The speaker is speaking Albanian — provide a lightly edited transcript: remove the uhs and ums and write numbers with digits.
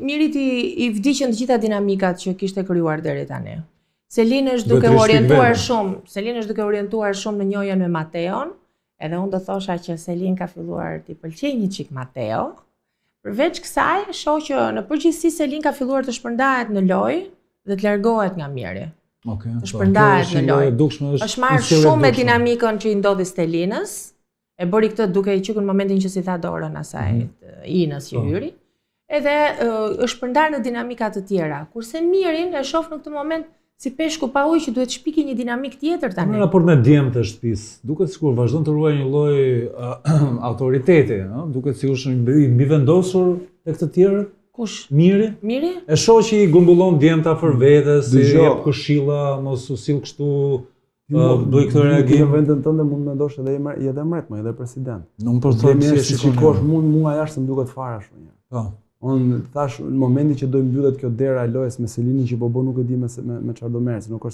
Mirit i vdiqën të gjitha dinamikat që kishte krijuar deri tani. Selin është duke orientuar shumë në njohjen me Mateon, edhe unë do thosha që Selin ka filluar t'i pëlqej një çik Mateo. Përveç kësaj, shoh që në përgjithësi Selin ka filluar të shpërndahet në lojë dhe të largohet nga Miri. Të shpërndahet në lojë. Është marrë shumë me dinamikën që i ndodhi Stelinës, e bëri këtë duke i qenë në momentin që si tha dorën asaj, Inës që hyri. Edhe është shpërndar në dinamika të tjera. Kurse Mirin e shoh në këtë moment si peshku pa ujë që duhet shpiki një dinamik tjetër tani. Në raport me djemtë të shtëpisë, duket sikur vazhdon të ruajë një lloj autoriteti, ëh, duket sikur është i mbivendosur tek të tjerët. Kush? Miri? E shoh që i gumbullon djemtë afër vetes, si jep këshilla, mos u sill kështu, duhet këtë reagim. Në vendin tënde mund mendosh edhe edhe mretmë, edhe president. Nuk po them si shikosh mua jashtë më duket fare ashtu një. Po. Unë thash në momentin që do mbyllet kjo dera e lojës me Selinin që po bën nuk e di me çfarë do merret, nuk është